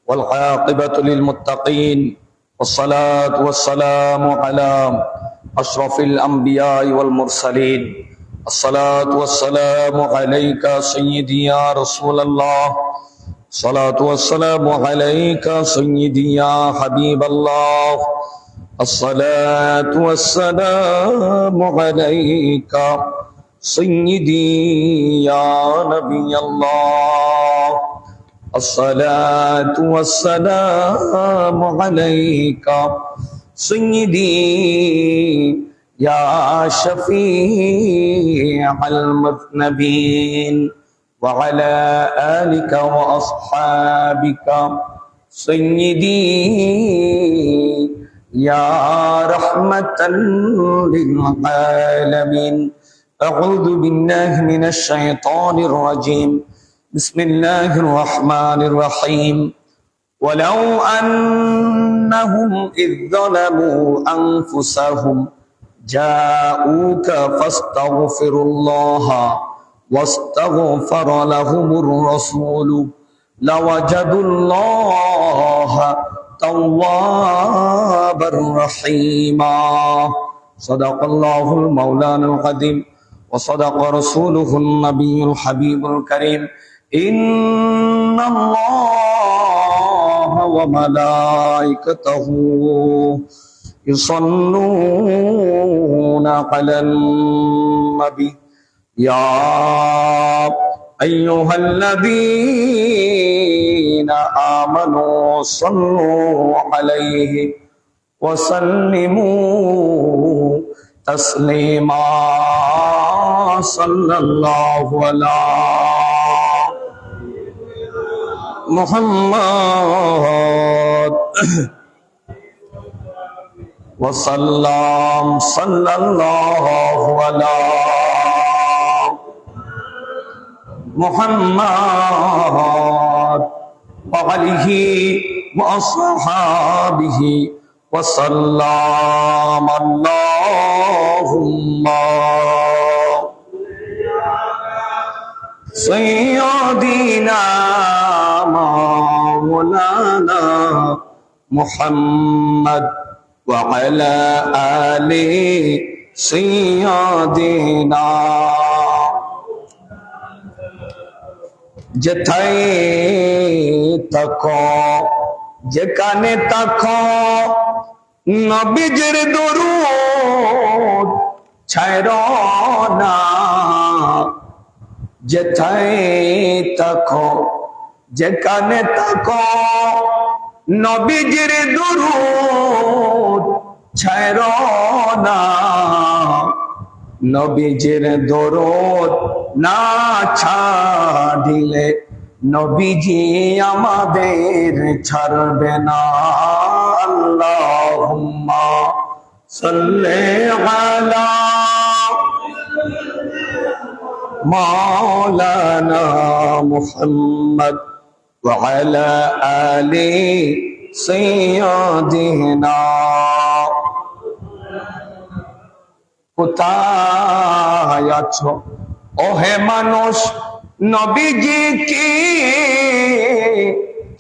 والعاقبة للمتقين والصلاة والسلام على أشرف الأنبياء والمرسلين الصلاة والسلام عليك سيدي يا رسول الله الصلاة والسلام عليك سيدي يا حبيب الله الصلاة والسلام عليك سيدي يا نبي الله الصلاة والسلام عليك سيدي يا شفيع المذنبين وعلى آلك وأصحابك سيدي يا رحمة للعالمين أعوذ بالله من الشيطان الرجيم بسم الله الرحمن الرحيم ولو أنهم إذ ظلموا أنفسهم جاءوك فاستغفروا الله واستغفر لهم الرسول لوجدوا الله توابا رحيما صدق الله المولانا العظيم وصدق رسوله النبي الحبيب الكريم إن الله وملائكته يصلون على النبي يا أيها الذين آمنوا صلوا عليه وسلموا تسليما صلى الله على محمد وسلم صلى الله على محمد وعليه وأصحابه وسلم اللهم سيدنا مولانا محمد وعلى آله سيدنا যেথায় তাকো যেখানে তাকো নবীজির দরুদ ছাইরো না যেথায় তাকো যেখানে তাকো নবীজির দরুদ ছাইরো না নবীজির দরুদ না ছাড়িলে নবীজি আমাদের ছাড়বে না আল্লাহুম্মা সাল্লি আলা মাওলানা মুহাম্মদ ওয়া আলা আলি সাইয়্যিদিনা কোথায় আছো ওহে মানুষ নবীজি কি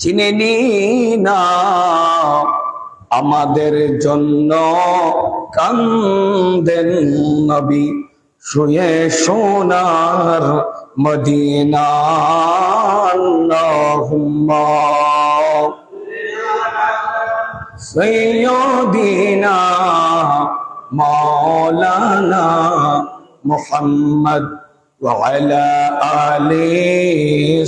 চিনেনি না আমাদের জন্য কান্দেন নবী শুয়ে সোনার মদিনা আল্লাহুম্মা সাইয়্যিদিনা মাওলানা মুহাম্মদ وعلى آله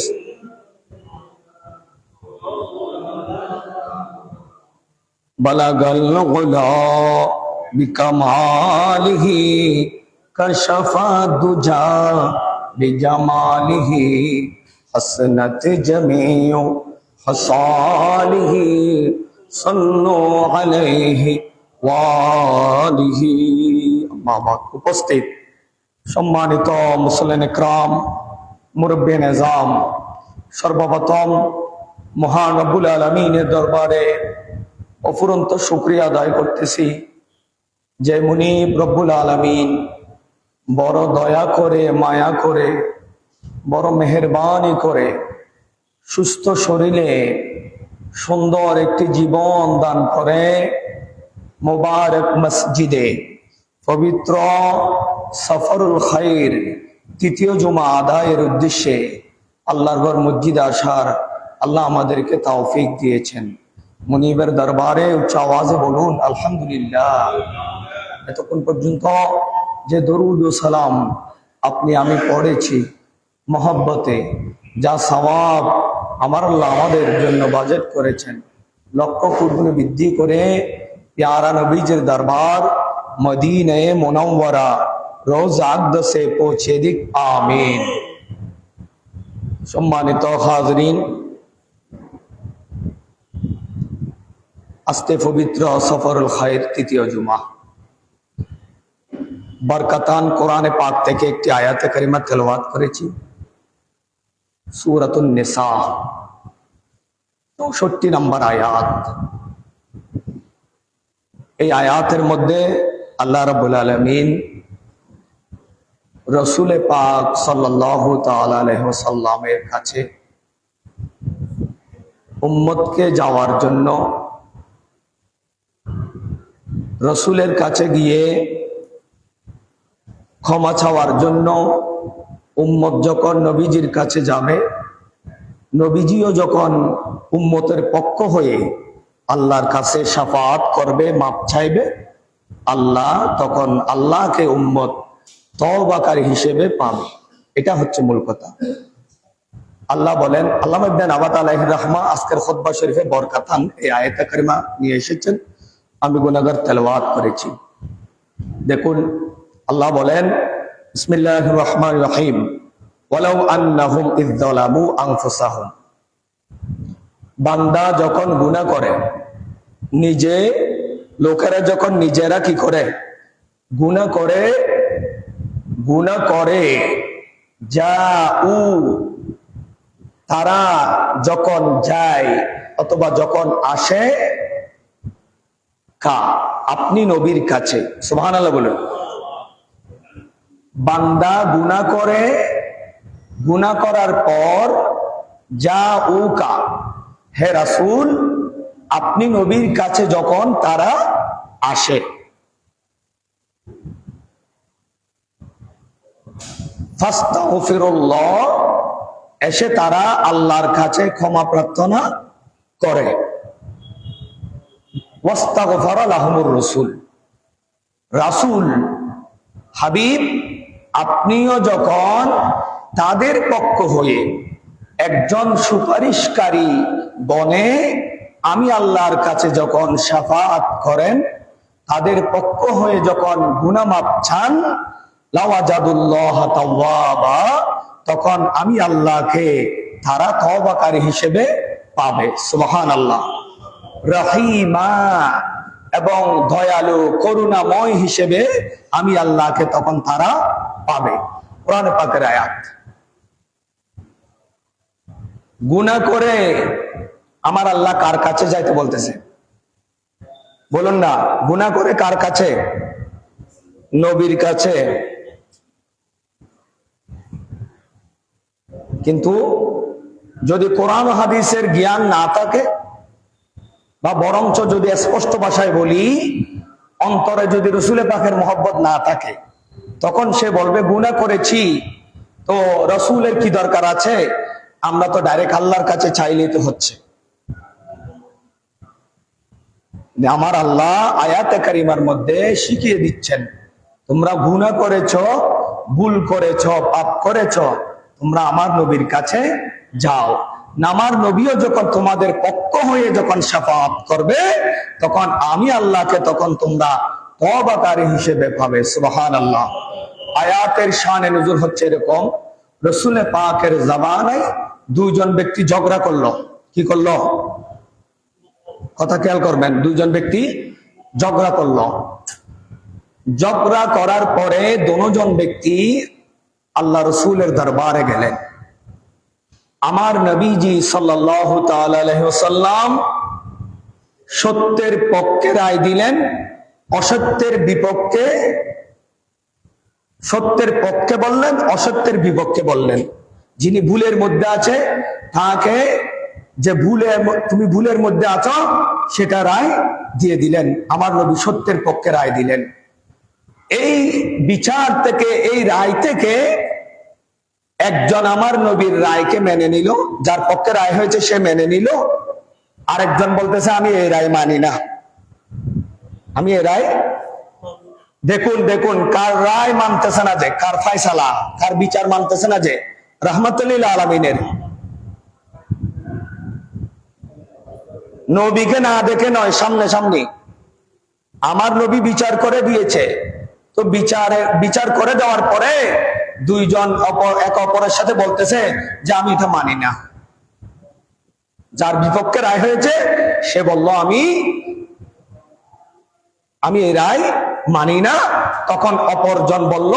بلغ العلا بكماله كشف الدجى بجماله حسنت جميع خصاله صلوا عليه وآله أما بعد উপস্থিত সম্মানিত মুসলিম ইকরাম মুরব্বী নিজাম সর্বপ্রথম মহান রব্বুল আলামিনের দরবারে অফুরন্ত শুকরিয়া আদায় করতেছি যে মুনিব রব্বুল আলামিন বড় দয়া করে মায়া করে বড় মেহেরবানি করে সুস্থ শরীরে সুন্দর একটি জীবন দান করে মোবারক মসজিদে পবিত্র সফরুল খাইর তৃতীয় জুমা আদায়ের উদ্দেশ্যে আল্লাহর ঘর মসজিদে আসার আল্লাহ আমাদেরকে তৌফিক দিয়েছেন। মুনিবের দরবারে উচ্চ আওয়াজে বলুন আলহামদুলিল্লাহ। এতক্ষণ পর্যন্ত যে দরুদ ও সালাম আপনি আমি পড়েছি মহব্বতে, যা সওয়াব আমার আল্লাহ আমাদের জন্য বাজেট করেছেন, লক্ষ কোটি বৃদ্ধি করে প্যারা নবীজির দরবার মদিনে মুনাওয়ারা রোজ আকদসে পৌঁছে দিক, আমিন। সম্মানিত হাজরিন, আজকে পবিত্র সফরুল খাইর তৃতীয় জুমা। বরকতান কোরআনে পাক থেকে একটি আয়াতে কারিমা তেলাওয়াত করেছি, সূরাতুন নিসা ৬৪ নম্বর আয়াত। এই আয়াতের মধ্যে আল্লাহ রাব্বুল আলামিন রাসূল পাক সাল্লাল্লাহু তাআলা আলাইহি ওয়াসাল্লামের কাছে উম্মতকে যাওয়ার জন্য, রাসূলের কাছে গিয়ে ক্ষমা চাওয়ার জন্য উম্মত যখন নবীজির কাছে যাবে, নবীজিও যখন উম্মতের পক্ষ হয়ে আল্লাহর কাছে শাফাআত করবে, মাপ চাইবে, আল্লাহ তখন আল্লাহকে উম্মত তওবাকারী হিসেবে পাবে। এটা হচ্ছে মূল কথা। আল্লাহ বলেন, আল্লামা ইবনে নাবাত আলাইহির রাহমা আজকের খুতবা শরীফে বরকতান এই আয়াতে কারিমা নিয়ে এসেছেন, আমি গুনাহগার তেলাওয়াত করেছি। দেখুন, আল্লাহ বলেন, বিসমিল্লাহির রহমানির রহিম, ওয়ালাউ আন্নাহুম ইয যালামু আনফুসাহুম। বান্দা যখন গুনাহ করে, নিজে লোকেরা যখন নিজেরা কি করে গুনাহ করে তারা যখন যায় অথবা যখন আসে আপনি নবীর কাছে, সুবহানাল্লাহ বলুন। বান্দা গুনাহ করে, গুনাহ করার পর হে রাসূল আপনি নবীর কাছে যখন তারা আসে, ফাস্তাগফিরুল্লাহ, এসে তারা আল্লাহর কাছে ক্ষমা প্রার্থনা করে, ওয়াস্তাগফারা লাহুমুর রাসূল, রাসূল হাবিব আপনিও যখন তাদের পক্ষ হয়ে একজন সুপারিশকারী বনে আমি আল্লাহর কাছে যখন শাফাআত করেন, তাদের পক্ষ হয়ে যখন গুনাহ মাপ চান, লাওয়াজাদুল্লাহ তাওয়াবা, তখন আমি আল্লাহকে তারা তওবাকারী হিসেবে পাবে, সুবহানাল্লাহ। রহিমা, এবং দয়ালু করুণাময় হিসেবে আমি আল্লাহকে তখন তারা পাবে। কোরআন পাকের আয়াত। গুনাহ করে আমার আল্লাহ কার কাছে যাইতে বলতেছে? বলুন না, গুনাহ করে কার কাছে? নবীর কাছে। কিন্তু যদি কোরআন হাদিসের জ্ঞান না থাকে, বা বরঞ্চ যদি স্পষ্ট ভাষায় বলি, অন্তরে যদি রসুল পাকের মহব্বত না থাকে, তখন সে বলবে গুনাহ করেছি তো রসুলের কি দরকার আছে, আমরা তো ডাইরেক্ট আল্লাহর কাছে চাইলেই তো হচ্ছে। আমার আল্লাহ আয়াতে কারিমার মধ্যে শিখিয়ে দিচ্ছেন, তোমরা গুনাহ করেছো, ভুল করেছো, পাপ করেছো, তোমরা আমার নবীর কাছে যাও। আমার নবীও যখন তোমাদের পক্ষ হয়ে যখন শাফাআত করবে, তখন আমি আল্লাহকে তখন তোমরা তওবাকারী হিসেবে পাবে, সুবহানাল্লাহ। আয়াতের শানে নুজুল হচ্ছে এরকম, রাসূল পাকের জামানায় দুইজন ব্যক্তি ঝগড়া করলো। কি করলো? কথা খেয়াল করবেন, দুইজন ব্যক্তি ঝগড়া করলো। ঝগড়া করার পরে দুজন ব্যক্তি আল্লাহ রসুলের দরবারে গেলেন। আমার নবীজি সাল্লাল্লাহু তাআলা আলাইহি ওয়াসাল্লাম সত্যের পক্ষে রায় দিলেন, অসত্যের বিপক্ষে, সত্যের পক্ষে বললেন, অসত্যের বিপক্ষে বললেন। যিনি ভুলের মধ্যে আছে তাকে যে তুমি ভুলের মধ্যে আছো, সেটা রায় দিয়ে দিলেন। আমার নবী সত্যের পক্ষে রায় দিলেন। এই বিচার থেকে, এই রায় থেকে একজন আমার নবীর রায়কে মেনে নিল, যার পক্ষে রায় হয়েছে সে মেনে নিল। আরেকজন বলতেছে আমি এই রায় মানি না, আমি এই রায়। দেখুন দেখুন, কার রায় মানতেছে না যে, কার ফয়সালা, কার বিচার মানতেছে না যে, রাহমাতুল আলামিনের নবীকে না দেখে নয়, সামনে সামনে আমার নবী বিচার করে দিয়েছে। তো বিচার করে দেওয়ার পরে দুইজন একে অপরের সাথে বলতেছে যে আমি এটা মানি না। যার বিপক্ষে রায় হয়েছে সে বলল আমি এই রায় মানি না। তখন অপরজন বলল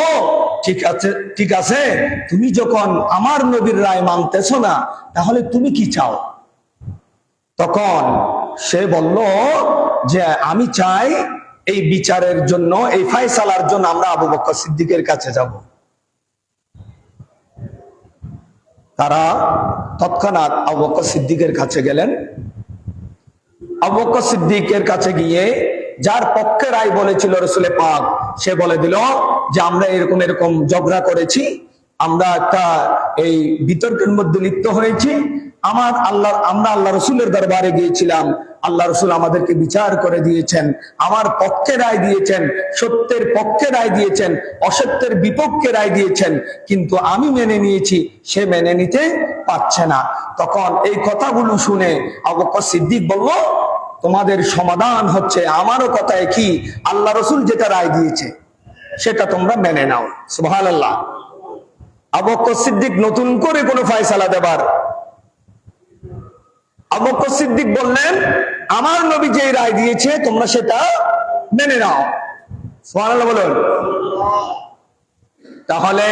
ঠিক আছে, তুমি যখন আমার নবীর রায় মানতেছো না, তাহলে তুমি কি চাও? তখন সে বলল যে আমি চাই এই বিচারের জন্য, এই ফায়সালার জন্য আমরা আবু বকর সিদ্দিকের কাছে যাব। তারা তৎক্ষণাৎ আবু বকর সিদ্দিকের কাছে গেলেন। আবু বকর সিদ্দিকের কাছে গিয়ে যার পক্ষে রায় বলেছিল রাসূল পাক, সে বলে দিল যে আমরা এরকম এরকম ঝগড়া করেছি, আমরা একটা এই বিতর্কের মধ্যে লিপ্ত হয়েছি। আমরা আল্লাহ রসুলের দরবারে গিয়েছিলাম, আল্লাহ রসুল আমাদেরকে বিচার করে দিয়েছেন, আমার পক্ষে রায় দিয়েছেন, সত্যের পক্ষে রায় দিয়েছেন, অসত্যের বিপক্ষে রায় দিয়েছেন, কিন্তু আমি মেনে নিয়েছি, সে মেনে নিতে পারছে না। তখন এই কথাগুলো শুনে আবু বকর সিদ্দিক বলল, তোমাদের সমাধান হচ্ছে আমারও কথা একই, আল্লাহ রসুল যেটা রায় দিয়েছে সেটা তোমরা মেনে নাও। সুবহানাল্লাহ। আবু বকর সিদ্দিক নতুন করে কোনো ফয়সালা দেবার, আবু বকর সিদ্দিক বললেন আমার নবী যে রায় দিয়েছে তোমরা সেটা মেনে নাও। সুবহানাল্লাহ বলুন। তাহলে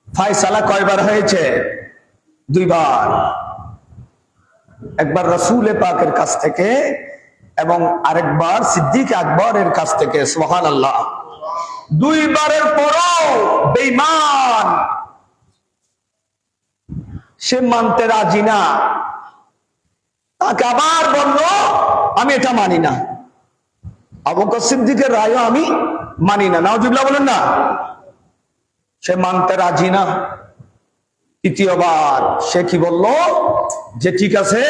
ফয়সালা কয়বার হয়েছে? দুইবার। একবার রাসূল পাকের কাছ থেকে এবং আরেকবার সিদ্দিক আকবরের কাছ থেকে। সুবহানাল্লাহ। দুইবারের পরও বেঈমান, সে মানতে রাজি না। তাকে আবার বলল আমি এটা মানি না, আবু বকর সিদ্দিকের রায়ও আমি মানি না। নাউজুবিল্লাহ বলেন না। সে মানতে রাজি না। তৃতীয়বার সে কি বলল যে ঠিক আছে,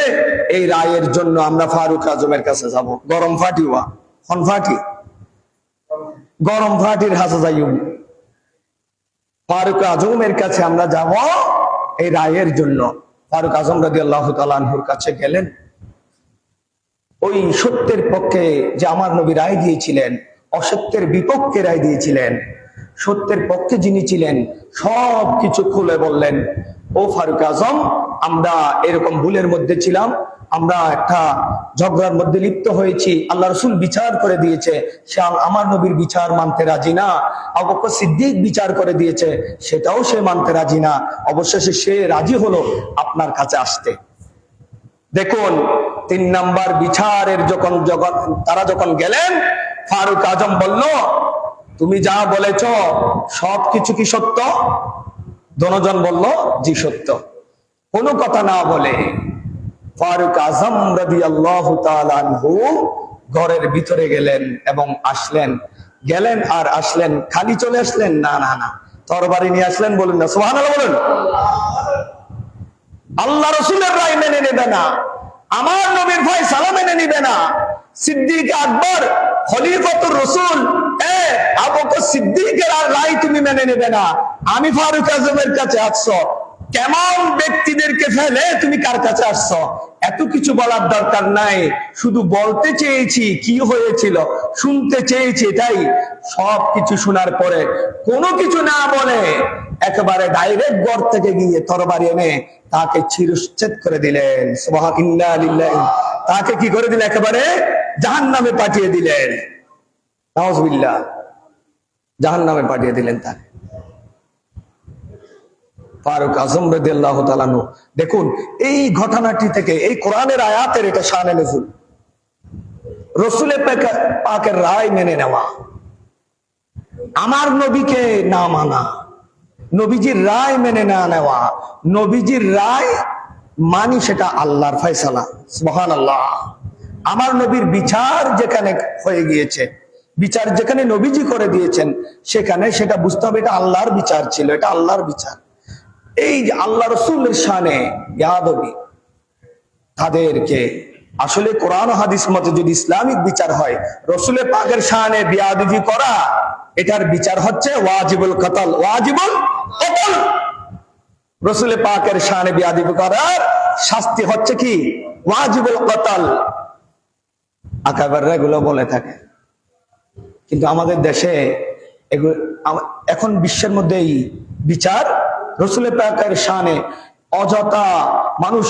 এই রায়ের জন্য আমরা ফারুক আজমের কাছে যাব। গরম ফাটি হওয়া হন ফাটি, গরম ফাটির হাসা যাই, ফারুক আজমের কাছে আমরা যাব এই রায়ের জন্য। ফারুক আজম রাদিয়াল্লাহু তাআলা আনহুর কাছে গেলেন। ওই সত্যের পক্ষে যে আমার নবী রায় দিয়েছিলেন, অসত্যের বিপক্ষে রায় দিয়েছিলেন, সত্যের পক্ষে যিনি ছিলেন সব কিছু খুলে বললেন, ও ফারুক আজম, আমরা এরকম ভুলের মধ্যে ছিলাম, আমরা একটা ঝগড়ার মধ্যে লিপ্ত হয়েছি, আল্লাহ রসুল বিচার করে দিয়েছে, সে আমার নবীর বিচার মানতে রাজি না। আবু বকর সিদ্দিক বিচার করে দিয়েছে, সেটাও সে মানতে রাজি না। অবশেষে সে রাজি হলো আপনার কাছে আসতে। দেখুন, 3 নাম্বার বিচারের তারা যখন গেলেন, ফারুক আজম বলল তুমি যা বলেছ সবকিছু কি সত্য? দোনোজন বলল জি সত্য। কোনো কথা না বলে ফারুক আজম রাদিয়াল্লাহু তাআলা আনহু ঘরের ভিতরে গেলেন এবং আসলেন। গেলেন আর আসলেন, খালি চলে আসলেন না, না না, তরবারি নিয়ে আসলেন। বলুন না সুবহানাল্লাহ বলুন। আল্লাহ রসুলের রায় মেনে নেবে না, আমার নবীর ফয়সালা মেনে নিবে না। সিদ্দিক আকবর খলিফাতুর রাসূল, আবু বকর সিদ্দিকের রায় তুমি মেনে নেবে না, আমি ফারুক আজমের কাছে আসছো, কেমন ব্যক্তিদেরকে ফেলে তুমি কার কাছে আসছো? এত কিছু বলার দরকার নাই, শুধু বলতে চেয়েছি কি হয়েছিল, শুনতে চেয়েছি, তাই সব কিছু শোনার পরে কোনো কিছু না বলে একেবারে ডাইরেক্ট ঘর থেকে গিয়ে তরবারি এনে তাকে শিরশ্ছেদ করে দিলেন। সুবহানাল্লাহ। তাকে কি করে দিলেন? একেবারে জাহান্নামে পাঠিয়ে দিলেন। নাউজুবিল্লাহ, জাহান্নামে পাঠিয়ে দিলেন তাকে। ফারুক আজম রাদিয়াল্লাহু তাআলা আনহু। দেখুন, এই ঘটনাটি থেকে, এই কোরআনের আয়াতের এটা শানে নজুল, রাসূল পাকের রায় মেনে নেওয়া, আমার নবীকে না মানা, নবীজির রায় মেনে না নেওয়া, নবীজির রায় মানি সেটা আল্লাহর ফয়সালা। সুবহানাল্লাহ। আমার নবীর বিচার যেখানে হয়ে গিয়েছে, বিচার যেখানে নবীজি করে দিয়েছেন, সেখানে সেটা বুঝতে হবে এটা আল্লাহর বিচার ছিল, এটা আল্লাহর বিচার। এই যে আল্লাহ রসুলের শানে বেয়াদবি, তাদেরকে আসলে কোরআন হাদিস মতে যদি ইসলামিক বিচার হয়, রসুলের পাকের শানে বেয়াদবি করা, এটার বিচার হচ্ছে ওয়াজিবুল কতল, ওয়াজিবুল কতল। রসুলের পাকের শানে বেয়াদবি করার শাস্তি হচ্ছে কি? ওয়াজিবুল কতল। আকাবেররা এগুলো বলে থাকে, কিন্তু আমাদের দেশে এগুলো এখন বিশ্বের মধ্যেই বিচার রসুলের পাকের শানে অযথা মানুষ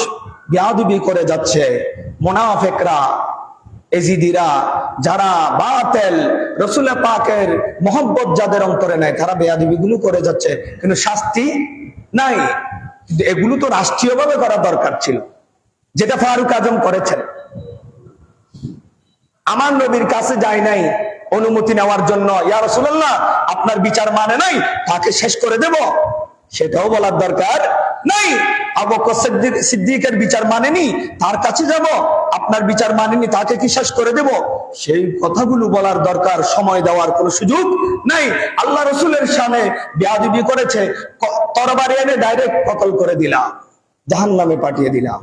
বেয়াদবি করে যাচ্ছে। মুনাফিকরা, এজিদিরা, যারা বাতিল রসুলের পাকের মহব্বত যাদের অন্তরে নাই, তারা বেয়াদবি গুলো করে যাচ্ছে, কিন্তু শাস্তি নাই। কিন্তু এগুলো তো রাষ্ট্রীয়ভাবে করা দরকার ছিল, যেটা ফারুক আজম করেছেন। আমার নবীর কাছে যায় নাই অনুমতি নেওয়ার জন্য, ইয়া রাসূলুল্লাহ আপনার বিচার মানে নাই, তাকে শেষ করে দেব, সেটাও বলার দরকার নাই। আবু বকর সিদ্দিকের বিচার মানেনি, তার কাছে যাব, আপনার বিচার মানেনি, তাকে কি শেষ করে দেব, সেই কথাগুলো বলার দরকার, সময় দেওয়ার কোনো সুযোগ নাই। আল্লাহ রসুলের শানে বেয়াদবি করেছে, তরবারি এনে ডাইরেক্ট কতল করে দিলাম, জাহান্নামে পাঠিয়ে দিলাম।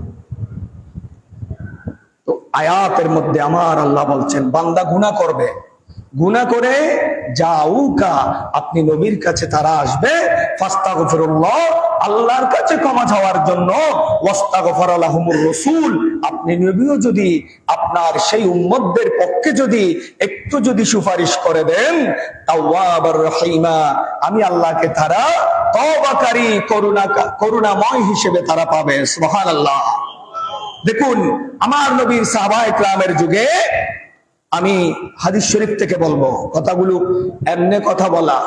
তো আয়াতের মধ্যে আমার আল্লাহ বলছেন, বান্দা গুনাহ করবে, গুনাহ করে যাউকা, আপনি নবীর কাছে তারা আসবে, ফাস্তাগফিরুল্লাহ, আল্লাহর কাছে ক্ষমা চাওয়ার জন্য, ওয়াস্তাগফার লাহুমুর রাসূল, আপনি নবীও যদি আপনার সেই উম্মতদের পক্ষে যদি একটু যদি সুপারিশ করে দেন, তাওয়াবার রহিমা, আমি আল্লাহকে তারা তওবাকারী করুণাময় হিসেবে তারা পাবে। সুবহানাল্লাহ। দেখুন আমার নবীর সাহাবায়ে কেরামের যুগে, আমি হাদিস শরীফ থেকে বলবো, কথাগুলো এমনি কথা বলা,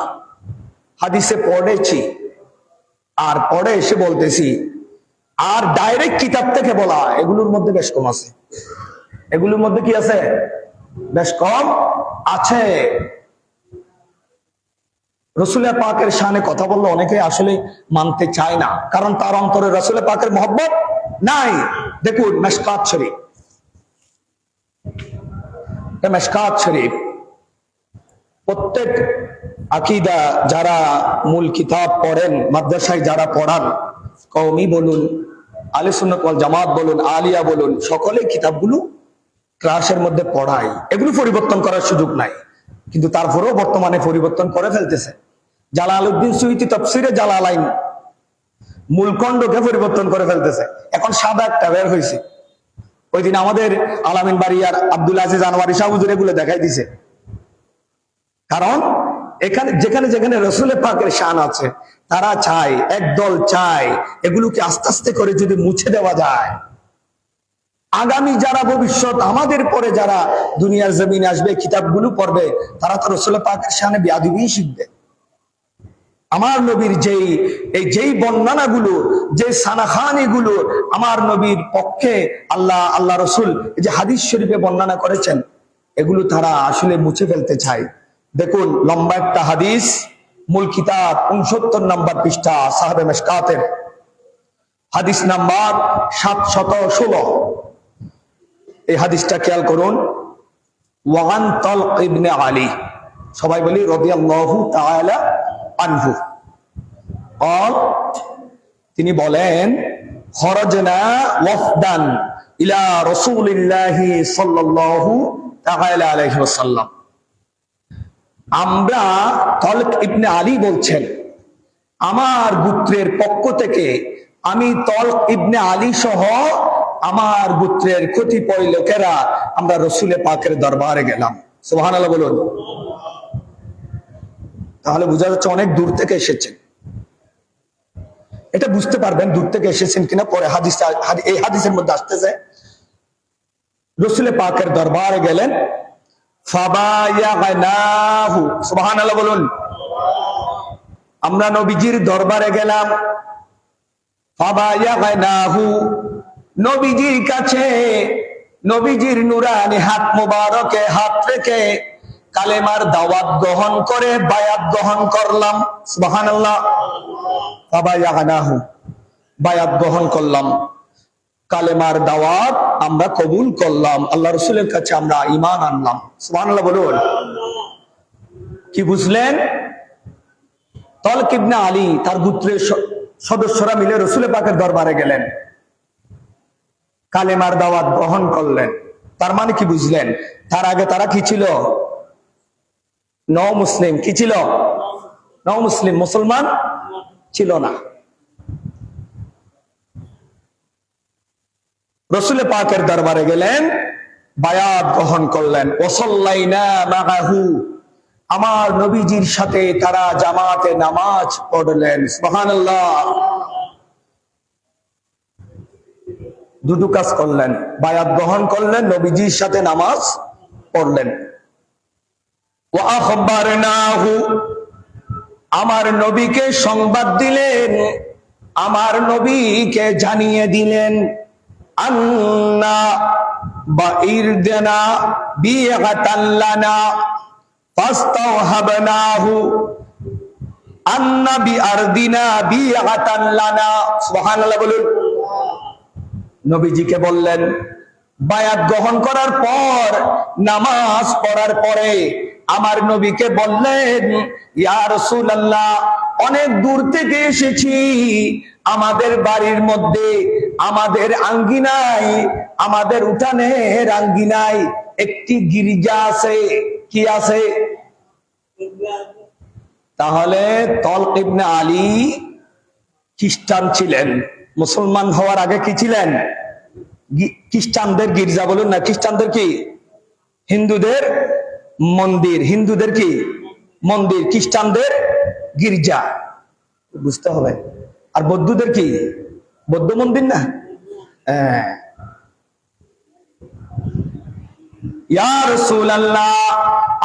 হাদিসে পড়েছি আর পড়ে এসে বলতেছি, আর ডাইরেক্ট কিতাব থেকে বলা, এগুলোর মধ্যে বেশ কম আছে। এগুলোর মধ্যে কি আছে? বেশ কম আছে। রসুলের পাকের শানে কথা বললে অনেকে আসলে মানতে চায় না, কারণ তার অন্তরে রসুলের পাকের মহব্বত নাই। দেখুন মিশকাত শরীফ, মিশকাত শরীফ প্রত্যেক আকীদা যারা মূল কিতাব পড়েন, মাদ্রাসায় যারা পড়ান, কওমি বলুন, আহলে সুন্নাত ওয়াল জামাত বলুন, আলিয়া বলুন, সকলে কিতাবগুলো ক্লাসের মধ্যে পড়ায়। এগুলো পরিবর্তন করার সুযোগ নাই, কিন্তু তারপরেও বর্তমানে পরিবর্তন করে ফেলতেছে। জালালউদ্দিন সুয়ুতী তাফসীরে জালালাইন মূল খণ্ডকে পরিবর্তন করে ফেলতেছে, এখন সাদা একটা বের হয়েছে। ওই দিন আমাদের আলামিন বাড়িয়ার আব্দুল আজিজ আনোয়ারি শাহ হুজুর এগুলো দেখাই দিছে। কারণ এখানে যেখানে যেখানে রসুলের পাকের শান আছে, তারা চায়, একদল চায়, এগুলোকে আস্তে আস্তে করে যদি মুছে দেওয়া যায়, আগামী যারা ভবিষ্যৎ আমাদের পরে যারা দুনিয়ার জমিনে আসবে, কিতাবগুলো পড়বে, তারা তো রসুলের পাকের শানে বেয়াদবি শিখবে। আমার নবীর যেই বর্ণনাগুলো, যে সানাখানিগুলো আমার নবীর পক্ষে আল্লাহ রসুল যে হাদিস শরীফে বর্ণনা করেছেন, এগুলো তারা আসলে মুছে ফেলতে চায়। দেখুন লম্বা একটা হাদিস, মূল কিতাব 69 নম্বর পৃষ্ঠা, সাহাবে মিশকাতের হাদিস নাম্বার 716। এই হাদিসটা খেয়াল করুন। ওয়ান তালক ইবনে আলী, সবাই বলি রাদিয়াল্লাহু তাআলা আনহু, তিনি বলেন, খরজনা ওয়াফদান ইলা রাসূলিল্লাহি সাল্লাল্লাহু তাআলা আলাইহি ওয়াসাল্লাম, আমরা, তালক ইবনে আলী বলছেন, আমার গোত্রের পক্ষ থেকে আমি তালক ইবনে আলী সহ আমার গোত্রের কতিপয় লোকেরা আমরা রাসূলের পাকের দরবারে গেলাম। সুবহানাল্লাহ বলুন। তাহলে বোঝা যাচ্ছে অনেক দূর থেকে এসেছেন। এটা বুঝতে পারবেন দূর থেকে এসেছেন কিনা পরে এই হাদিসের মধ্যে আসতেছে। রাসূলের পাকের দরবারে গেলেন, ফাবায়াগনাহু, সুবহানাল্লাহ বলুন। আমরা নবীজির দরবারে গেলাম, ফাবায়াগনাহু, নবীজির কাছে নবীজির নুরানি হাত মোবারকে হাত রেখে কালেমার দাওয়াত গ্রহণ করে বায়াত গ্রহণ করলাম। সুবহানাল্লাহ। ফাবায়াগনাহু, বায়াত গ্রহণ করলাম। কালেমার দাওয়াত আমরা কবুল করলাম, আল্লাহ রসুলের কাছে আমরা ঈমান আনলাম। সুবহানাল্লাহ বলুন। কি বুঝলেন? তলক ইবনে আলী তার গোত্রের সদস্যরা মিলে রসুল পাকের দরবারে গেলেন, কালেমার দাওয়াত গ্রহণ করলেন। তার মানে কি বুঝলেন? তার আগে তারা কি ছিল? নও মুসলিম। কি ছিল? নও মুসলিম, মুসলমান ছিল না। রসুল পাকের দরবারে গেলেন, বায়াত গ্রহণ করলেন। ওয়াসাল্লাইনা মাআহু, আমার নবীজির সাথে তারা জামাতে নামাজ পড়লেন। সুবহানাল্লাহ। দুটো কাজ করলেন, বায়াত গ্রহণ করলেন, নবীজির সাথে নামাজ পড়লেন। ওয়া আখবারনাহু, আমার নবীকে সংবাদ দিলেন, আমার নবীকে জানিয়ে দিলেন, আন্না বাইরদানা বিআতান লানা ফাস্তাওহাবনাহু, আন্না বিআরদিনা বিআতান লানা। সুবহানাল্লাহ বলুন। নবীজিকে বললেন, বায়াত গ্রহণ করার পর, নামাজ পড়ার পরে আমার নবীকে বললেন, ইয়া রাসূলুল্লাহ, অনেক দূর থেকে এসেছি, আমাদের বাড়ির মধ্যে, আমাদের আঙ্গিনায়, আমাদের উঠানের আঙ্গিনায় একটি গির্জা আছে। কি আছে? তাহলে তলক ইবনে আলী খ্রিস্টান ছিলেন, মুসলমান হওয়ার আগে কি ছিলেন? খ্রিস্টানদের গির্জা বলুন না, খ্রিস্টানদের কি? হিন্দুদের মন্দির। হিন্দুদের কি? মন্দির। খ্রিস্টানদের গির্জা, বুঝতে হবে। আর বৌদ্ধদের কি? বৌদ্ধ মন্দির না? হ্যাঁ। ইয়া রাসূলুল্লাহ,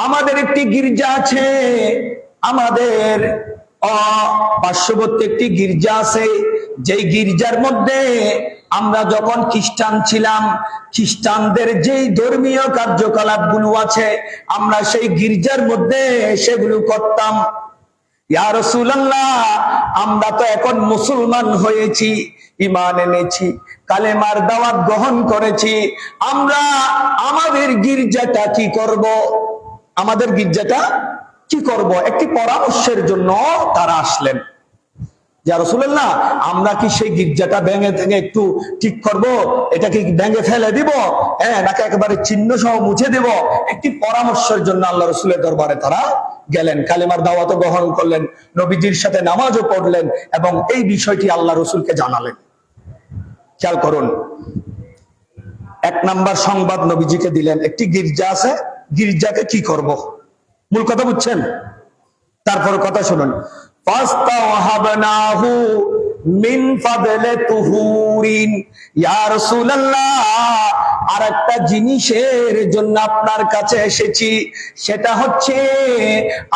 আমাদের একটি গির্জা আছে, আমাদের পার্শ্ববর্তী একটি গির্জা আছে, যেই গির্জার মধ্যে আমরা যখন খ্রিস্টান ছিলাম, খ্রিস্টানদের যেই ধর্মীয় কার্যকলাপ গুলো আছে, আমরা সেই গির্জার মধ্যে সেগুলো করতাম। ইয়া রাসূলুল্লাহ, আমরা তো এখন মুসলমান হয়েছি, ঈমান এনেছি, কালেমার দাওয়াত গ্রহণ করেছি, আমরা আমাদের গির্জাটা কি করব? আমাদের গির্জাটা কি করব? একটি পরামর্শের জন্য তারা আসলেন। ইয়া রাসূলুল্লাহ, আমরা কি সেই গির্জাটা ভেঙে ভেঙে একটু ঠিক করব? এটা কি ভেঙে ফেলে দিব, নাকি একেবারে চিহ্ন সহ মুছে দেব? একটি পরামর্শের জন্য আল্লাহ রসুলের দরবারে তারা গেলেন, কালেমার দাওয়াত গ্রহণ করলেন, নবীজির সাথে নামাজও পড়লেন এবং এই বিষয়টি আল্লাহ রসুলকে জানালেন। খেয়াল করুন, এক নাম্বার সংবাদ নবীজিকে দিলেন, একটি গির্জা আছে, গির্জাকে কি করব? মূল কথা বুঝছেন? তারপর কথা শুনুন। ফাস্তাওহাবনাহু মিন ফাদলি তুহুরিন, ইয়া রাসূলুল্লাহ, আরেকটা জিনিসের জন্য আপনার কাছে এসেছি, সেটা হচ্ছে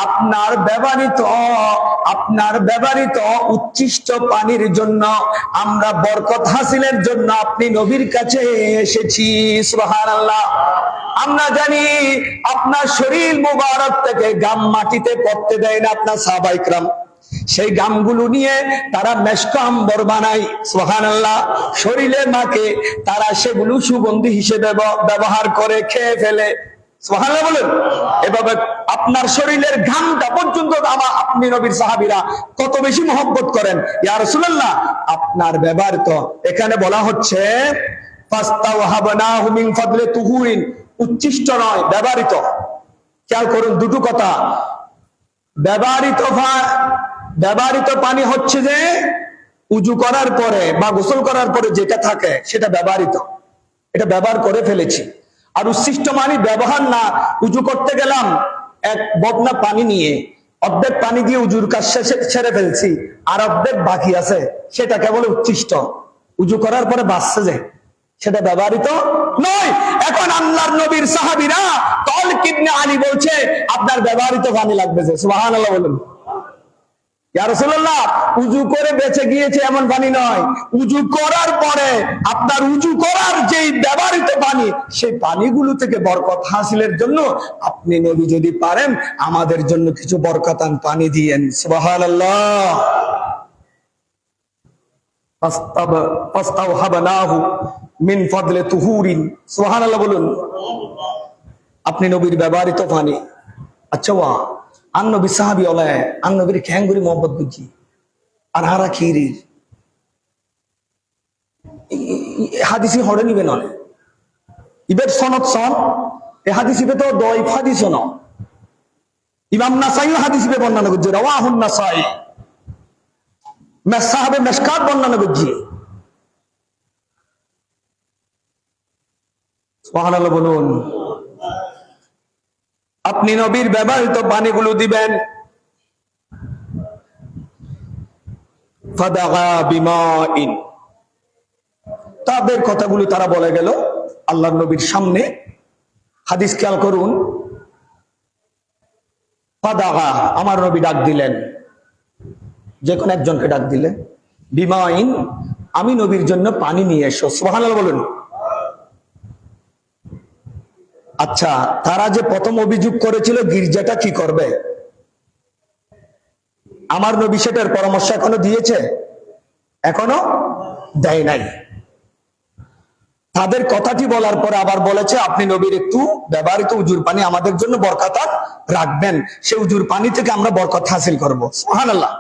আপনার ব্যবহৃত উচ্ছিষ্ট পানির জন্য, আমরা বরকত হাসিলের জন্য আপনি নবীর কাছে এসেছি। সুবহানাল্লাহ। আমরা জানি আপনার শরীর মুবারক থেকে গাম মাটিতে পড়তে দেয় না আপনার সাহাবায়ে কেরাম, সেই গামগুলো নিয়ে তারা মেশক আম্বর বানায়। সুবহানাল্লাহ। শরীরে মাকে তারা সেগুলো সুগন্ধি হিসেবে ব্যবহার করে, খেয়ে ফেলে। সুবহানাল্লাহ বলেন। এভাবে আপনার শরীরের ঘামটা পর্যন্ত আপনি নবীর সাহাবীরা কত বেশি মহব্বত করেন। ইয়া রাসূলুল্লাহ, আপনার ব্যবহৃত, এখানে বলা হচ্ছে ফাস্তাওহাবনাহু মিন ফাদলি তুহুরিন, উচ্ছিষ্ট নয়, ব্যবহৃত। খেয়াল করুন দুটো কথা। ব্যবহৃত পানি হচ্ছে যে উজু করার পরে বা গোসল করার পরে যেটা থাকে সেটা ব্যবহৃত, এটা ব্যবহার করে ফেলেছি। আর উচ্ছিষ্ট পানি ব্যবহার না, উজু করতে গেলাম এক বদনা পানি নিয়ে, অর্ধেক পানি দিয়ে উজুর কাজ ছেড়ে ফেলছি, আর অর্ধেক বাকি আছে, সেটা কেবল উচ্ছিষ্ট, উজু করার পরে বাঁচছে যে, সেটা ব্যবহৃত নয়। এখন আল্লাহর নবীর সাহাবীরা তলক ইবনে আলী বলছে আপনার ব্যবহৃত পানি লাগবে যে। সুবহানাল্লাহ বলুন। ইয়া রাসূলুল্লাহ, উজু করে বেঁচে গিয়েছে এমন পানি নয়, উজু করার পরে আপনার উজু করার যেই ব্যবহৃত পানি, সেই পানিগুলো থেকে বরকত হাসিলের জন্য আপনি নবী যদি পারেন আমাদের জন্য কিছু বরকতান পানি দিয়েন। সুবহানাল্লাহ। ফাস্তাওহাবনাহু মিন ফাদলি তুহুরিন। সুবহানাল্লাহ বলুন। আপনি নবীর ব্যবহৃত পানি। আচ্ছা ওয়া আন নবী সাহাবী ওলা আন নবীর খ্যাঙ্গুরি মোহাম্মদ বুঝি আর হারা খিরির হাদিসি হড়ে নিবে নয় ইবের সনদ সন এ হাদিস ইবে তো দয়ফ হাদিস ন। ইমাম নাসাই হাদিস ইবে বর্ণনা করছে রাওয়াহুন নাসাই। সাহাবে মেশকাত বর্ণনা করছে। সুবহানাল্লাহ বলুন। আপনি নবীর ব্যবহৃত পানিগুলো দিবেন। ফাদাগা বিমাইন, তাদের কথাগুলো তারা বলে গেল আল্লাহর নবীর সামনে। হাদিস খেয়াল করুন। ফাদাগা, আমার নবী ডাক দিলেন, যে কোন একজনকে ডাক দিলেন। বিমাইন, আমি নবীর জন্য পানি নিয়ে এসো। সুবহানাল্লাহ বলুন। আচ্ছা, তারা যে প্রথম অভিযোগ করেছিল গির্জাটা কি করবে, আমার নবী সেটার পরামর্শ এখনো দিয়েছে? এখনো দেয় নাই। তাদের কথাটি বলার পরে আবার বলেছে আপনি নবীর একটু ব্যবহৃত উজুর পানি আমাদের জন্য বরকত রাখবেন, সে উজুর পানি থেকে আমরা বরকত হাসিল করব। সুবহানাল্লাহ।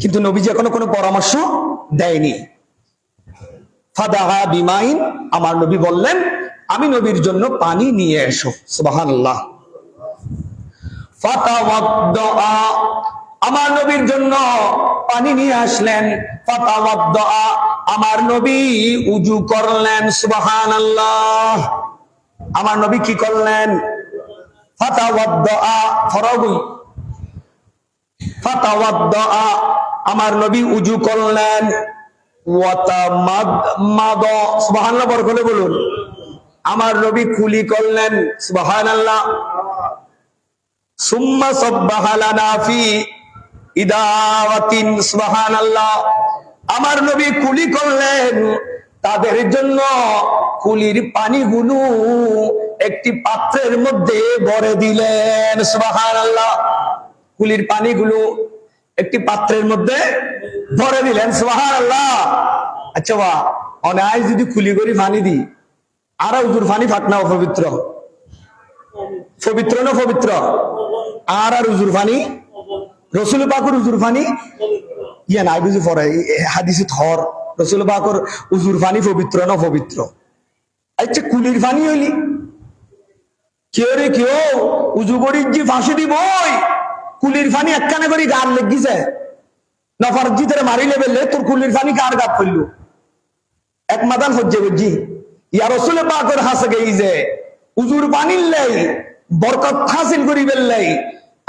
কিন্তু নবীজি এখনো কোনো পরামর্শ দেয়নি। ফাদাগা বিমাইন, আমার নবী বললেন আমি নবীর জন্য পানি নিয়ে এসো। সুবহানাল্লাহ। ফাতাওয়াদ্দা, আমার নবীর জন্য পানি নিয়ে আসলেন। ফাতাওয়াদ্দা, আমার নবী উজু করলেন। সুবহানাল্লাহ। আমার নবী কি করলেন? ফাতাওয়াদ্দা, ফরগুই ফাতাওয়াদ্দা, আমার নবী উজু করলেন। ওয়াতামাদ, সুবহানাল্লাহ বরকলে বলুন। আমার নবী কুলি করলেন। সুবহানাল্লাহ। সুম্মা সাব্বাহা লানা ফি ইদাওয়াতিন, সুবহানাল্লাহ। আমার নবী কুলি করলেন, তাদের জন্য কুলির পানিগুলো একটি পাত্রের মধ্যে ভরে দিলেন। সুবহানাল্লাহ। কুলির পানিগুলো একটি পাত্রের মধ্যে ভরে দিলেন। সুবহানাল্লাহ। আচ্ছা বা অনায় যদি কুলি করি পানি দি আর উজুর পানি ফাটনা অপবিত্র, পবিত্র না পবিত্র? আর উজুর পানি, রসুল পাকের উজুর পানি ইয়ে নাই বুঝি পড়ে হাদিসে থর রসুল পাকের উজুর পানি পবিত্র না পবিত্র? আচ্ছা কুলির পানি হইলি কেউ রে কেউ উজু করি যে ফাঁসি দিবই, কুলির পানি একখানে করে গান লেগিছে নফারজি তারা মারি লেবেলে তোর কুলির পানি কার গাত ফেললো এক মাদান হজ্জে বুঝি ইয়া রসুল পাকের হাসে গেই যে উজুর পানির লাই বরকত হাসিল করি বেললাই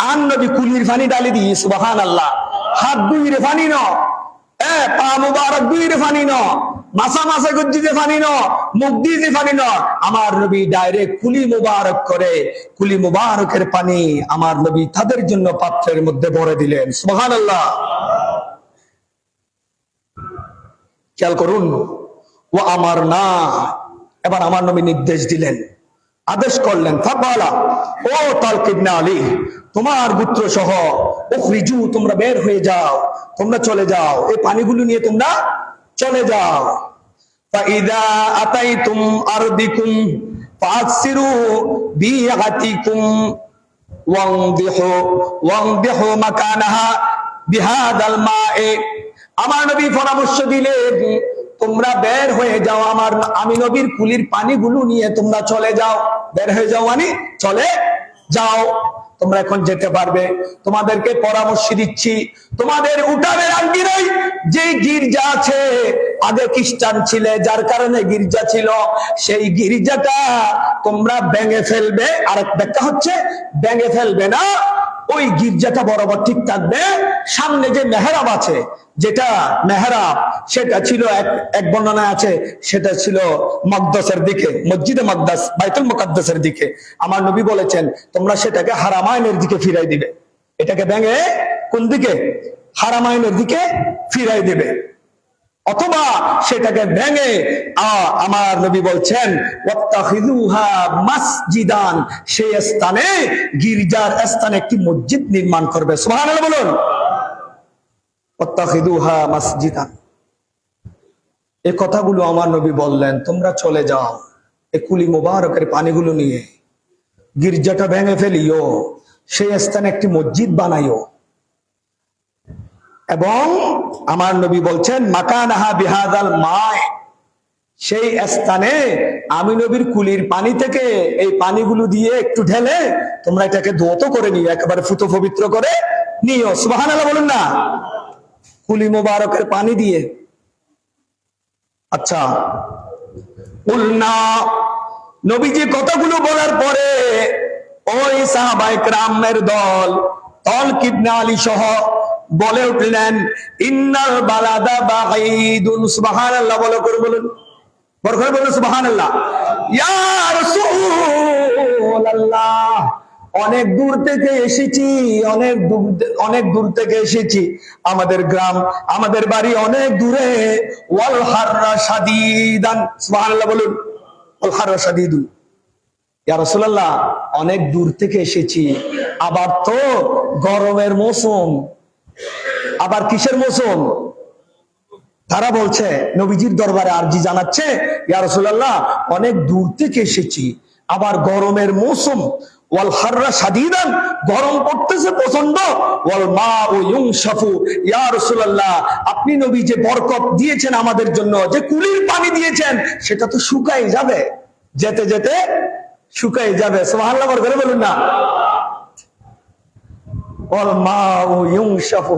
আন নবী কুলির পানি ডালি দি। সুবহানাল্লাহ। হাত দুইরে পানি ন, পা মুবারক দুইরে পানি ন, মাসা মাসা গজ্জিতে পানি ন, মুখ দিয়ে পানি ন, আমার নবী ডাইরেক্ট কুলি মুবারক করে কুলি মুবারকের পানি আমার নবী তাদের জন্য পাত্রের মধ্যে ভরে দিলেন। সুবহানাল্লাহ। খেয়াল করুন। ও আমার না, এবার আমার নবী নির্দেশ দিলেন, আদেশ করলেন। ফাকালা, ও তালক ইবনে আলী, তোমার গোত্র সহ উখরিজু, তোমরা বের হয়ে যাও, তোমরা চলে যাও, এই পানিগুলো নিয়ে তোমরা চলে যাও। ফাইদা আতাইতুম আরদিকুম ফাকসিরু বিআতিকুম ওয়াংদিহু মাকানাহা বিহাদাল মায়ে। আমার নবী পরামর্শ দিলেন তোমরা বের হয়ে যাও, আমি নবীর কুলির পানিগুলো নিয়ে তোমরা চলে যাও। বের হয়ে যাও মানে চলে যাও, তোমরা এখন যেতে পারবে। তোমাদেরকে পরামর্শ দিচ্ছি, তোমাদের উঠানের আঙ্গিনায় যে গির্জা আছে, আগে খ্রিস্টান ছিলে যার কারণে গির্জা ছিল, সেই গির্জাটা তোমরা ভেঙে ফেলবে। আর ব্যাখ্যা হচ্ছে ভেঙে ফেলবে না, ওই গির্জাটা বরাবর ঠিক থাকবে। সামনে যে মেহরাব আছে, যেটা মেহরাব সেটা ছিল এক বর্ণনায় আছে সেটা ছিল মাকদাসের দিকে, মসজিদে মাকদাস বাইতুল মুকাদ্দাসের দিকে। আমার নবী বলেছেন তোমরা সেটাকে হারামাইনের দিকে ফিরাই দিবে। এটাকে ভেঙে কোন দিকে? হারামাইনের দিকে ফিরাই দিবে। অথবা সেটাকে ভেঙে আমার নবী বলছেন ওয়াত্তাখিযুহা মাসজিদান, সেই স্থানে গির্জার স্থানে একটি মসজিদ নির্মাণ করবে। সুবহানাল্লাহ বলুন। ওয়াত্তাখিদুহা মাসজিদান। এই কথাগুলো আমার নবী বললেন, তোমরা চলে যাও এই কুলি মোবারকের পানিগুলো নিয়ে গির্জাটা ভেঙে ফেলিও, সেই স্থানে একটি মসজিদ বানাইও। এবং আমার নবী বলছেন মাকানাহা বিহাদাল মায়, সেই স্থানে আমি নবীর কুলির পানি থেকে এই পানিগুলো দিয়ে একটু ঢেলে তোমরা এটাকে ধৌত করে নিও, একেবারে ফুতো পবিত্র করে নিও। সুবহানাল্লাহ বলুন না। কুলি মোবারকের পানি দিয়ে। আচ্ছা, কুলনা, নবীজি কথাগুলো বলার পরে ওই সাহাবায়ে কেরামের দল তলক ইবনে আলী সহ বলে উঠলেন ইন্নাল বালাদা বাঈদুন। সুবহানাল্লাহ বলো করে বলুন, বড় করে বলুন সুবহানাল্লাহ। ইয়া রাসূলুল্লাহ, অনেক দূর থেকে এসেছি, অনেক দূর থেকে এসেছি, আমাদের গ্রাম আমাদের বাড়ি অনেক দূরে। ওয়াল হাররা শাদীদান। সুবহানাল্লাহ বলুন, ওয়াল হাররা শাদীদুন। ইয়া রাসূলুল্লাহ, অনেক দূর থেকে এসেছি, আবার তো গরমের মৌসুম। আবার কিসের মৌসুম? তারা বলছে নবীজির দরবারে আরজি জানাচ্ছে, ইয়া রাসূলুল্লাহ, অনেক দূর থেকে এসেছি, আবার গরমের মৌসুম। ওয়াল হাররা শাদীদান, গরম পড়তেছে প্রচন্ড। ওয়াল মাউ ইউনশাফু, ইয়া রাসূলুল্লাহ, আপনি নবী যে বরকত দিয়েছেন আমাদের জন্য, যে কুলির পানি দিয়েছেন, সেটা তো শুকাই যাবে, যেতে যেতে শুকাই যাবে। সুবহানাল্লাহ করে বলুন না। ওয়াল মাউ ইউনশাফু,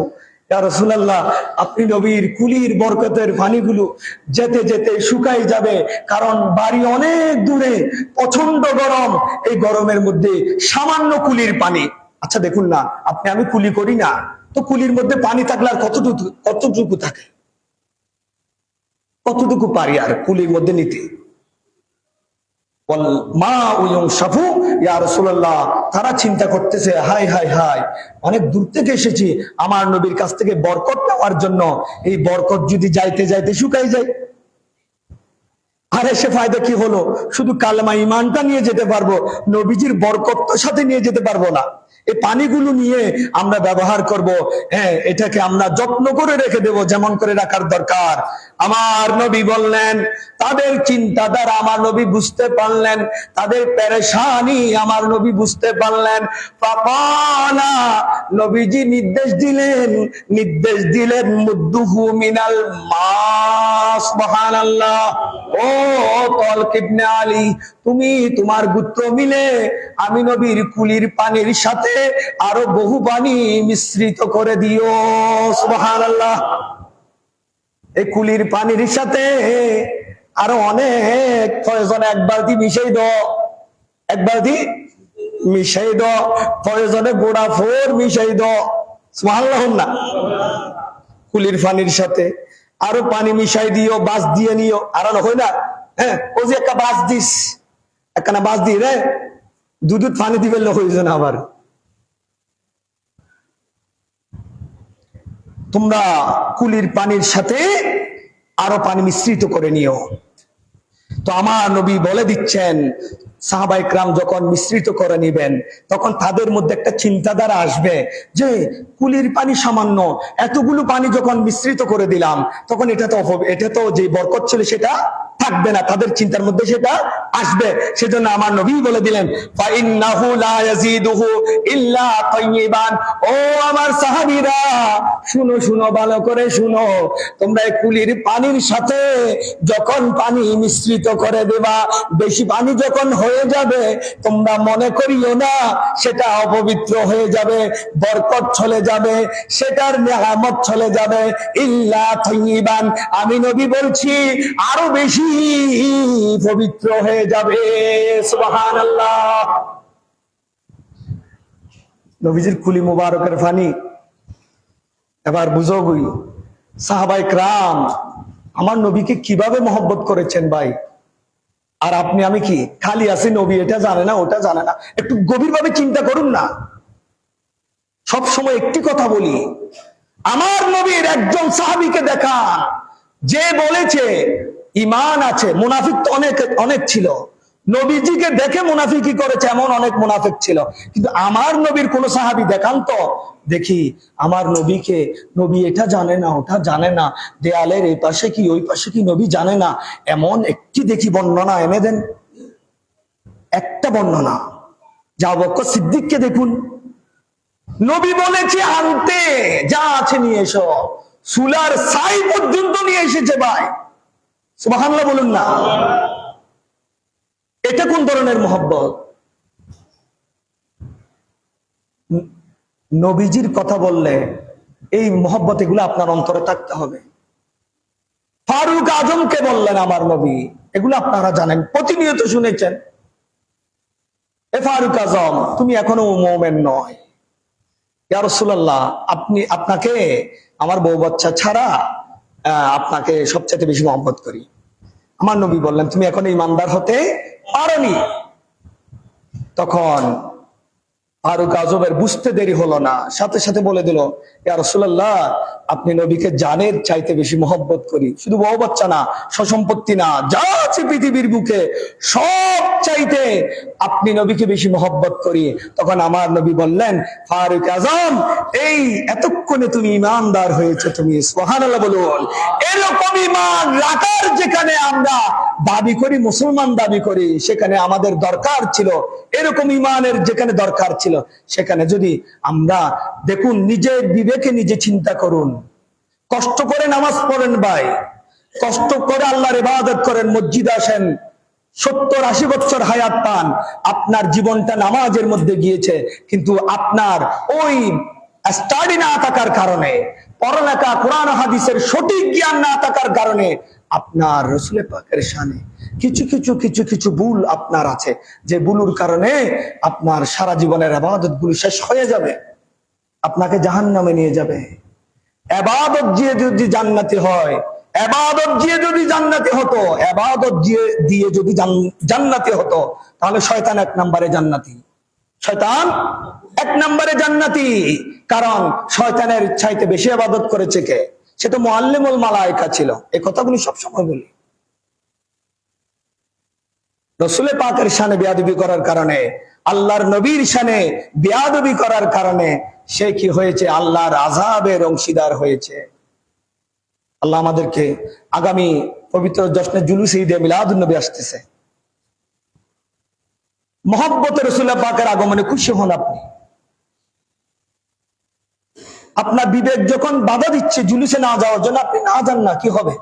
ইয়া রাসূলুল্লাহ, আপনি নবীর কুলির বরকতের পানিগুলো যেতে যেতে শুকাই যাবে, কারণ বাড়ি অনেক দূরে, প্রচন্ড গরম। এই গরমের মধ্যে সামান্য কুলির পানি। আচ্ছা দেখুন না, আপনি আমি কুলি করি না, তো কুলির মধ্যে পানি থাকলে আর কতটুকু থাকে, কতটুকু পারি আর কুলির মধ্যে নিতে। তারা চিন্তা করতেছে, হাই হাই হাই, অনেক দূর থেকে এসেছি আমার নবীর কাছ থেকে বরকত নেওয়ার জন্য, এই বরকত যদি যাইতে যাইতে শুকাই যায়, আর এসে ফায়দা কি হলো? শুধু কালেমা ঈমানটা নিয়ে যেতে পারবো, নবীজির বরকতটার সাথে নিয়ে যেতে পারবো না। এই পানিগুলো নিয়ে আমরা ব্যবহার করব, হ্যাঁ, এটাকে আমরা যত্ন করে রেখে দেব, যেমন করে রাখার দরকার। আমার নবী বললেন, তাদের চিন্তাধারা আমার নবী বুঝতে পারলেন, তাদের পেরেশানি আমার নবী বুঝতে পারলেন। ফাকালা, নবীজি নির্দেশ দিলেন মুদ্দুহু মিনাল মা। সুবহানাল্লাহ। ও তলক ইবনে আলী, তুমি তোমার গোত্র মিলে আমি নবীর কুলির পানির সাথে আরো বহু পানি মিশ্রিত করে দিও। সুবহানাল্লাহ। এই কুলির পানির সাথে আরো অনেক প্রয়োজন, এক বালতি মিশাই দাও, এক বালতি মিশাই দাও, প্রয়োজনে গোড়া ফোর মিশাই দাও। সুবহানাল্লাহ না। কুলির পানির সাথে আরো পানি মিশাই দিও, বাস দিয়ে নিও। আর হয় না, হ্যাঁ, ও যে একটা বাস দিস, একখানা বাস দিয়ে রে দুধ পানি দিবে হয়েছে না। আবার তোমরা কুলির পানির সাথে আরো পানি মিশ্রিত করে নিও। তো আমার নবী বলে দিচ্ছেন, সাহাবায়ে কেরাম যখন মিশ্রিত করে নিবেন, তখন তাদের মধ্যে একটা চিন্তাধারা আসবে যে কুলির পানি সামান্য, এতগুলো পানি যখন মিশ্রিত করে দিলাম, তখন এটা তো যে বরকত ছিল সেটা থাকবে না, তাদের চিন্তার মধ্যে সেটা আসবে। সেজন্য আমার নবী বলে দিলেন, ফাইন্নাহু লা ইয়াজিদুহু ইল্লা তাইয়িবান। ও আমার সাহাবীরা, শুনো শুনো, ভালো করে শুনো, তোমরা এই কুলির পানির সাথে যখন পানি মিশ্রিত করে দেবা, বেশি পানি যখন হয়ে যাবে, তোমরা মনে করিও না সেটা অপবিত্র হয়ে যাবে, বরকত চলে যাবে, সেটার নেয়ামত চলে যাবে। ইল্লা তাইয়িবান, আমি নবী বলছি আরো বেশি পবিত্র হয়ে যাবে। সুবহানাল্লাহ। নবীজির কুলি মুবারকের পানি এবার বুঝো বই, সাহাবায়ে কেরাম আমার নবীকে কিভাবে মহব্বত করেছেন ভাই। আর আপনি আমি কি খালি আছি, নবী এটা জানে না ওটা জানে না? একটু গভীরভাবে চিন্তা করুন না। সব সময় একটি কথা বলি, আমার নবীর একজন সাহাবীকে দেখান যে বলেছে ঈমান আছে। মুনাফিক তো অনেক ছিল, নবীজিকে দেখে মুনাফিকি করেছে এমন অনেক মুনাফিক ছিল, কিন্তু আমার নবীর কোন সাহাবী দেখান তো দেখি আমার নবীকে, নবী এটা জানে না ওটা জানে না, দেয়ালের এই পাশে কি ওই পাশে কি নবী জানে না, এমন একটি দেখি বর্ণনা এনে দেন, একটা বর্ণনা। যা আবু বকর সিদ্দিককে দেখুন, নবী বলেছে আনতে, যা আছে নিয়ে এসো, সুলার ছাই পর্যন্ত নিয়ে এসেছে ভাই, সুবহানাল্লাহ বলুন না। এটা কোন ধরনের মহব্বত? নবীজির কথা বললে এই মহব্বত এগুলো আপনার অন্তরে থাকতে হবে। ফারুক আজমকে বললেন আমার নবী, এগুলো আপনারা জানেন, প্রতিনিয়ত শুনেছেন। এ ফারুক আজম, তুমি এখনো মুমিন নয়। ইয়া রাসূলুল্লাহ, আপনাকে আমার বউ বাচ্চা ছাড়া আপনাকে সবচেয়ে বেশি মহব্বত করি। আমার নবী বললেন, তুমি এখন ইমানদার হতে পারোনি। তখন ফারুক আজমের বুঝতে দেরি হলো না, সাথে সাথে বলে দিল, ইয়া রাসূলুল্লাহ, আপনি নবীকে জানের চাইতে বেশি মহব্বত করি, শুধু বউ বাচ্চা না, সসম্পত্তি না, যা আছে পৃথিবীর বুকে সব চাইতে আপনি নবীকে বেশি মহব্বত করি। তখন আমার নবী বললেন, ফারুক আজম, এই এতক্ষণে তুমি ইমানদার হয়েছে, তুমি সুবহানাল্লাহ বলুন। এরকম ইমান রাখার যেখানে আমরা দাবি করি, মুসলমান দাবি করি, সেখানে আমাদের দরকার ছিল এরকম ইমানের, যেখানে দরকার ছিল সেখানে যদি আমরা দেখুন, নিজের বিবেকে নিজে চিন্তা করুন, কষ্ট করে নামাজ পড়েন ভাই, কষ্ট করে আল্লাহর ইবাদত করেন, মসজিদে আসেন, 70-80 বছর হায়াত পান, আপনার জীবনটা নামাজের মধ্যে গিয়েছে, কিন্তু আপনার ওই স্টাডি না থাকার কারণে, পড়ালেখা কোরআন হাদিসের সঠিক জ্ঞান না থাকার কারণে আপনার রাসূল পাকের শানে কিছু কিছু কিছু কিছু ভুল আপনার আছে, যে ভুলের কারণে আপনার সারা জীবনের ইবাদত গুলো শেষ হয়ে যাবে, আপনাকে জাহান্নামে নিয়ে যাবে। ইবাদত দিয়ে যদি জান্নাতি হয়, ইবাদত দিয়ে যদি জান্নাতি হতো, ইবাদত দিয়ে যদি জান্নাতি হতো, তাহলে শয়তান 1 নম্বরে জান্নাতি, শয়তান 1 নম্বরে জান্নাতি। কারণ শয়তানের চাইতে বেশি ইবাদত করেছে কে? সে তো মুআল্লিমুল মালায়েকা ছিল। এই কথাগুলি সবসময় বলি। রাসূল পাকের শানে বেয়াদবি করার কারণে, আল্লাহর নবীর শানে বেয়াদবি করার কারণে সে কি হয়েছে? আল্লাহর আযাবের অংশীদার হয়েছে। আল্লাহ আমাদেরকে, আগামী পবিত্র জশ্নে জুলুস ঈদে মিলাদুন নবী আসতেছে, মহব্বতে রাসূল পাকের আগমনে খুশি হন আপনি। আপনার বিবেক যখন বাধা দিচ্ছে জুলুসে না যাওয়ার জন্য, আপনি না যান না, কি হবে?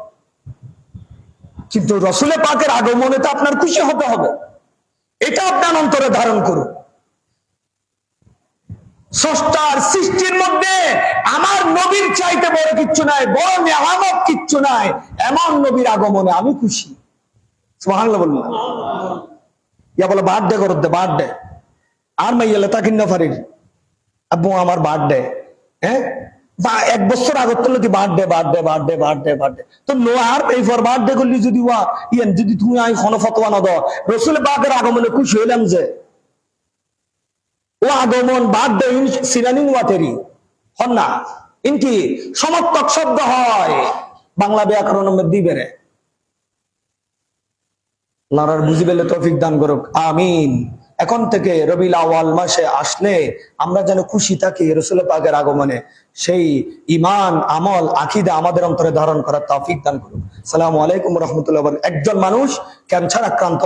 কিন্তু রাসূল পাকের আগমনে তো আপনার খুশি হতে হবে, এটা আপনার অন্তরে ধারণ করুন। স্রষ্টার সৃষ্টির মধ্যে আমার নবীর চাইতে বড় কিচ্ছু নাই, বড় নিয়ামত কিচ্ছু নাই, এমন নবীর আগমনে আমি খুশি। সুবহানাল্লাহ বলুন। ইয়া বলে বার্থডে করতে, বার্থডে আর মাইয়ালে তাকিন না পারি, আব্বু আমার বার্থডে, হ্যাঁ, বা 1 বছর আগত তো birthday birthday birthday birthday birthday, তো নো আর এই ফর বার্থডে করলি যদি যদি তুমি আমি কোনো ফতোয়া না দাও, রাসূল পাকের আগমনে খুশি হইলাম যে ও আগমন, বার্থডে সিনানিং ওয়াটেরি হন না, ইনকি সমর্থক শব্দ হয় বাংলা ব্যাকরণ দিবেরে। আল্লাহর বুঝি পেলে তৌফিক দান করুক, আমিন। এখন থেকে রবিউল আউয়াল মাসে আসলে আমরা যেন খুশি থাকি রাসূল পাকের আগমনে, সেই ঈমান, আমল, আকীদা আমাদের অন্তরে ধারণ করার তৌফিক দান করুক। আসসালামু আলাইকুম ওয়া রাহমাতুল্লাহি ওয়া বারাকাতুহু। একজন মানুষ ক্যান্সার আক্রান্ত।